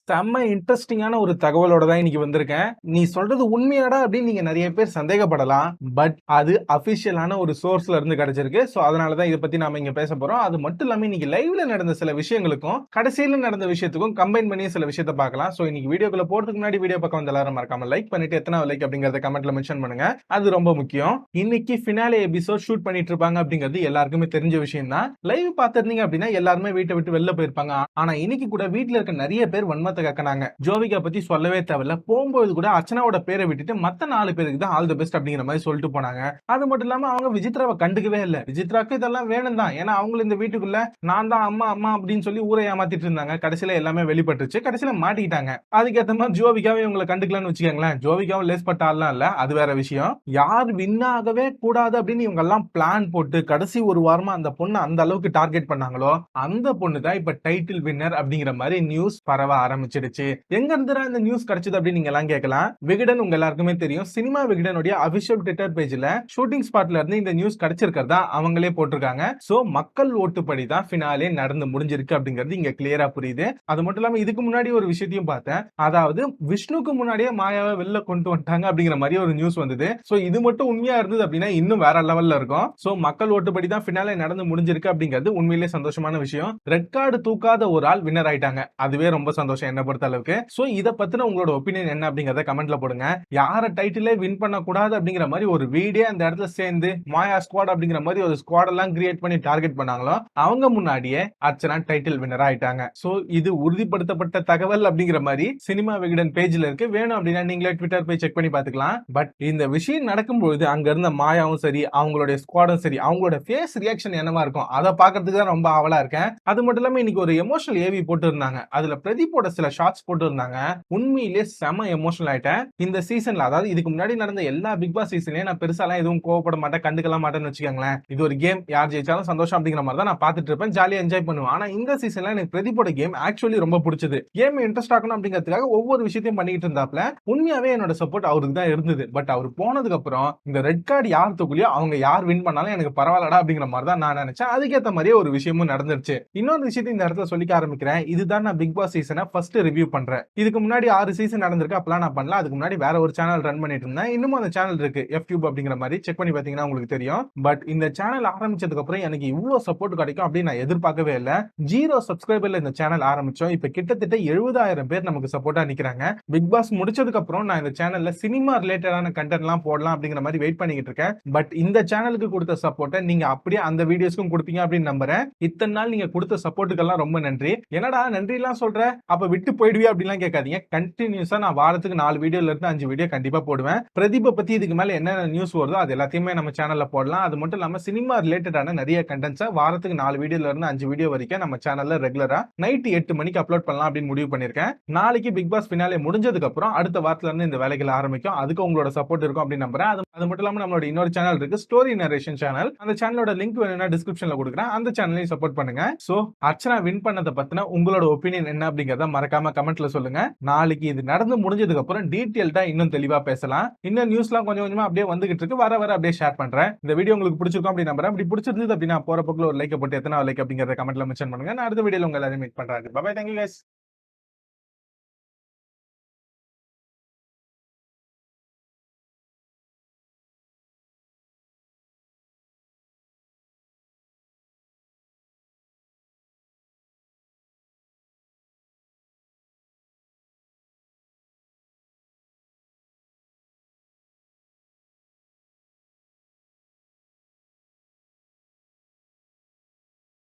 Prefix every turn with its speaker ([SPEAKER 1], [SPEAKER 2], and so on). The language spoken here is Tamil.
[SPEAKER 1] செம்ம இன்ட்ரஸ்டிங்கான ஒரு தகவலோட தான் இன்னைக்கு வந்திருக்கேன். நீ சொல்றது உண்மையாடா அப்படின்னு நீங்க நெறைய பேர் சந்தேகப்படலாம். பட் அது அபிஷியலான ஒரு சோர்ஸ்ல இருந்து கிடைச்சிருக்கு. சோ அதனால தான் இத பத்தி நாம இங்க பேச போறோம். அது மட்டும் இல்லாம இன்னைக்கு லைவ்ல நடந்த சில விஷயங்களுக்கும், கடைசியில நடந்த விஷயத்துக்கும் கம்பைன் பண்ணி சில விஷயத்த பார்க்கலாம். சோ இன்னைக்கு வீடியோக்குள்ள போறதுக்கு முன்னாடி வீடியோ பக்கம் வந்து எல்லாரும் மறக்காம லைக் பண்ணிட்டு எத்தனாவது லைக் அப்படிங்கறத கமெண்ட்ல மென்ஷன் பண்ணுங்க. அது ரொம்ப முக்கியம். இன்னைக்கு ஃபினாலே எபிசோட் ஷூட் பண்ணிட்டு இருப்பாங்க அப்படிங்கிறது எல்லாருக்குமே தெரிஞ்ச விஷயம் தான். லைவ் பார்த்திருந்தீங்க அப்படின்னா எல்லாருமே வீட்டை விட்டு வெளில போயிருப்பாங்க. ஆனா இன்னைக்கு கூட வீட்ல இருக்க நிறைய பேர் வன்மத்த கக்கனாங்க. ஜோவிகா பத்தி சொல்லவே தேவையில்ல. போகும்போது கூட அர்ச்சனாவோட பேரை விட்டுட்டு மத்த 4 பேருக்கு தான் ஆல் தி பெஸ்ட் அப்படிங்கிற மாதிரி சொல்லிட்டு போனாங்க. அது மட்டும் இல்லாம அவங்க விசித்ராவை கண்டுக்கவே இல்ல. விசித்ராக்கு இதெல்லாம் வேணும் தான். ஏன்னா அவங்களும் இந்த வீட்டுக்குள்ள நான் தான் அம்மா அம்மா அப்படின்னு சொல்லி ஊரை ஏமாத்திட்டு இருந்தாங்க. கடைசியில எல்லாமே வெளிப்பட்டுச்சு. கடைசியில மாட்டிக்கிட்டாங்க. அதுக்கேத்த மாதிரி ஜோவிகாவை இவங்களை கண்டுக்கலன்னு வச்சுக்கோங்களேன். ஜோவிகாவும் லேஸ் பட்ட ஆள்லாம் இல்ல. அது வேற விஷயம். யார் வின் ஆகவே கூடாது அப்படின்னு இவங்க எல்லாம் பிளான் போட்டு கடைசி ஒரு வாரமா அந்த பொண்ணு அந்த அளவுக்கு டார்கெட் பண்ணாங்களோ அந்த பொண்ணு தான் இப்ப டைட்டில் வின்னர் அப்படிங்கிற மாதிரி நியூஸ் பரவ ஆரம்பிச்சிடுச்சு. எங்க இருந்துடா இந்த நியூஸ் கிடைச்சது அப்படின்னு நீங்க எல்லாம் கேட்கலாம். விகடன் உங்க எல்லாருக்குமே தெரியும். சினிமா விகடனுடைய அபிஷியல் ட்விட்டர் பேஜ்ல ஷூட்டிங் ஸ்பாட்ல இருந்து இந்த நியூஸ் கிடைச்சிருக்கிறதா அவங்களே போட்டிருக்காங்க. சோ மக்கள் ஓட்டுப்படி தான் ஃபினாலே நடந்து முடிஞ்சிருக்கு அப்படிங்கிறது இங்க கிளியரா புரியுது. அது மட்டும் இல்லாம இதுக்கு முன்னாடி ஒரு விஷயத்தையும் பார்த்தேன். அதாவது விஷ்ணுக்கு முன்னாடியே மாயாவை வெளில கொண்டு வந்துட்டாங்க அப்படிங்கிற மாதிரி ஒரு நியூஸ் வந்தது. சோ இது மட்டும் உண்மையா இருந்தது அப்படின்னா இன்னும் வேற லெவல்ல இருக்கும். சோ மக்கள் ஓட்டுப்படி தான் ஃபினாலே நடந்து முடிஞ்சிருக்கு அப்படிங்கிறது உண்மையிலேயே சந்தோஷமான விஷயம். ரெட் கார்டு தூக்காத ஒரு ஆள் வின்னர் ஆயிட்டாங்க. அதுவே ரொம்ப சந்தோஷம் என்ன பொறுத்த அளவுக்கு. சோ இத பத்தின உங்களோட ஒபினியன் என்ன அப்படிங்கறத கமெண்ட்ல போடுங்க. யார டைட்டிலே வின் பண்ண கூடாது அப்படிங்கிற மாதிரி ஒரு வீடியோ அந்த இடத்துல சேர்ந்து மாயா ஸ்குவாட் அப்படிங்கிற மாதிரி ஒரு ஸ்குவாட் எல்லாம் கிரியேட் பண்ணி டார்கெட் பண்ணாங்களோ அவங்க முன்னாடியே அர்ச்சனா டைட்டில் வின்னர் ஆயிட்டாங்க. சோ இது உறுதிப்படுத்தப்பட்ட தகவல் அப்படிங்கிற மாதிரி சினிமா விகடன் பேஜ்ல இருக்கு. வேணும் அப்படின்னா நீங்களே ட்விட்டர் போய் செக் பண்ணி பாத்துக்கலாம். பட் இந்த விஷயம் நடக்கும்போது அங்க இருந்த மாயாவும் சரி அவங்களுடைய ஸ்குவாடும் சரி அவங்களோட ஃபேஸ் ரியாக்ஷன் என்னவா இருக்கும் அதை பாக்குறதுக்கு தான் ரொம்ப ஆவலா இருக்கேன். அது மட்டும் இல்லாம இன்னைக்கு ஒரு எமோஷனல் ஏவி போட்டு இருந்தாங்க. அதுல பிரதீப்போட சில ஷார்ட்ஸ் போட்டு இருந்தாங்க. உண்மையிலேயே செம எமோஷனல் ஆயிட்டேன். இந்த சீசன்ல அதாவது இதுக்கு முன்னாடி நடந்த எல்லா பிக் பாஸ் சீசன்லயும் நான் பெருசாலாம் எதுவும் கோவப்பட மாட்டேன், கண்டுக்கலாம் மாட்டேன்னு வச்சுக்கோங்களேன். இது ஒரு கேம், யார் ஜெயிச்சாலும் சந்தோஷம் அப்படிங்கிற மாதிரி தான் நான் பார்த்துட்டு இருப்பேன், ஜாலியா என்ஜாய் பண்ணுவேன். ஆனா இந்த சீசன்ல எனக்கு பிரதீப்போட கேம் ஆக்சுவலி ரொம்ப பிடிச்சது. கேம் இன்ட்ரெஸ்ட் ஆகணும் அப்படிங்கிறதுக்காக ஒவ்வொரு விஷயத்தையும் பண்ணிட்டு இருந்தாப்ல. உண்மையாவே என்னோட சப்போர்ட் அவருக்கு தான் இருந்தது. பட் அவர் போனதுக்கு அப்புறம் இந்த ரெட் கார்டு யார் தூக்கலையோ அவங்க யார் வின் பண்ணாலும் எனக்கு பரவாயில்லடா அப்படிங்கிற மாதிரி தான் நான் நினைச்சேன். அதுக்கேற்ற மாதிரியே ஒரு விஷயமும் நடந்துருச்சு. இன்னொரு விஷயத்தை இந்த இடத்துல சொல்லிக்க ஆரம்பிக்கிறேன். இதுதான் நான் பிக் பாஸ் சீசனை ஃபர்ஸ்ட் ரிவ்யூ பண்றேன். இதுக்கு முன்னாடி 6 சீசன் நடந்திருக்கு. அப்பலாம் நான் பண்ணல. அதுக்கு முன்னாடி வேற ஒரு சேனல் ரன் பண்ணிட்டு இருந்தேன். இன்னும் அந்த சேனல் இருக்கு, FTube அப்படிங்கிற மாதிரி செக் பண்ணி பாத்தீங்கன்னா உங்களுக்கு தெரியும். பட் இந்த சேனல் ஆரம்பிச்சதுக்கு அப்புறம் எனக்கு இவ்வளவு சப்போர்ட் கிடைக்கும் அப்படின்னு நான் எதிர்பார்க்கவே இல்ல. 0 சப்ஸ்கிரைபர்ல இந்த சேனல் ஆரம்பிச்சோம். இப்ப கிட்டத்தட்ட 70,000 பேர் நமக்கு சப்போர்ட்டா நிக்கிறாங்க. பிக் பாஸ் முடிச்சதுக்கு அப்புறம் நான் இந்த சேனல்ல சினிமா ரிலேட்டடான கண்டென்ட் எல்லாம் போடலாம் அப்படிங்கிற மாதிரி வெயிட் பண்ணிட்டு இருக்கேன். பட் இந்த சேனலுக்கு கொடுத்த சப்போர்ட்டை நீங்க அப்படியே அந்த வீடியோஸ்க்கும் கொடுப்பீங்க அப்படின்னு நம்புறேன். இத்தனை நாள் நீங்க கொடுத்த சப்போர்ட்டுக்கெல்லாம் ரொம்ப நன்றி. என்னடா நன்றி எல்லாம் சொல்ற, அப்ப விட்டு போயிடுவியா அப்படிலாம் கேட்காதீங்க. கண்டினியூஸா நான் வாரத்துக்கு 4 வீடியோல இருந்து 5 வீடியோ கண்டிப்பா போடுவேன். பிரதீப பத்தி இதுக்கு மேல என்ன நியூஸ் வருதோ அது எல்லாத்தையுமே நம்ம சேனல்ல போடலாம். அது மட்டும் இல்லாம சினிமா ரிலேட்டடான நிறைய கண்டென்ட்ஸை வாரத்துக்கு 4 வீடியோல இருந்து 5 வீடியோ வரைக்கும் நம்ம சேனல்ல ரெகுலரா நைட் 8 மணிக்கு அப்லோட் பண்ணலாம் அப்படின்னு முடிவு பண்ணிருக்கேன். நாளைக்கு பிக் பாஸ் ஃபினாலே முடிஞ்சதுக்கு அப்புறம் அடுத்த வாரத்துல இருந்து இந்த வேலைகள் ஆரம்பிக்கும். அதுக்கு உங்களோட சப்போர்ட் இருக்கும் அப்படின்னு நம்புறேன். அது மட்டும் இல்லாம நம்மளோட இன்னொரு சேனல் இருக்கு, ஸ்டோரி நரேஷன் சேனல். அந்த சேனலோட லிங்க் வேணும்னா டிஸ்கிரிப்ஷன்ல கொடுக்குறேன். அந்த சேனலையும் சப்போர்ட் பண்ணுங்க. சோ அர்ச்சனா வின் பண்ணத பத்தின உங்களோட ஒபினியன் என்ன அப்படிங்கறத மறக்காம கமெண்ட்ல சொல்லுங்க. நாளைக்கு இது நடந்து முடிஞ்சதுக்கு அப்புறம் டீடைல்டா இன்னும் தெளிவா பேசலாம். இன்னும் நியூஸ்லாம் கொஞ்சம் கொஞ்சமா அப்படியே வந்துகிட்டு இருக்கு. வர வர அப்படியே ஷேர் பண்றேன். இந்த வீடியோ உங்களுக்கு பிடிச்சிருக்கும் அப்படின்னு நம்புறேன். அப்படி பிடிச்சிருந்தது அப்படின்னா போற பக்கத்துல ஒரு லைக் போட்டு எத்தனை லைக் அப்படிங்கறத கமெண்ட்ல மென்ஷன் பண்ணுங்க. நான் அடுத்த வீடியோல உங்க எல்லாரையும் மீட் பண்றேன். Bye bye, thank you guys.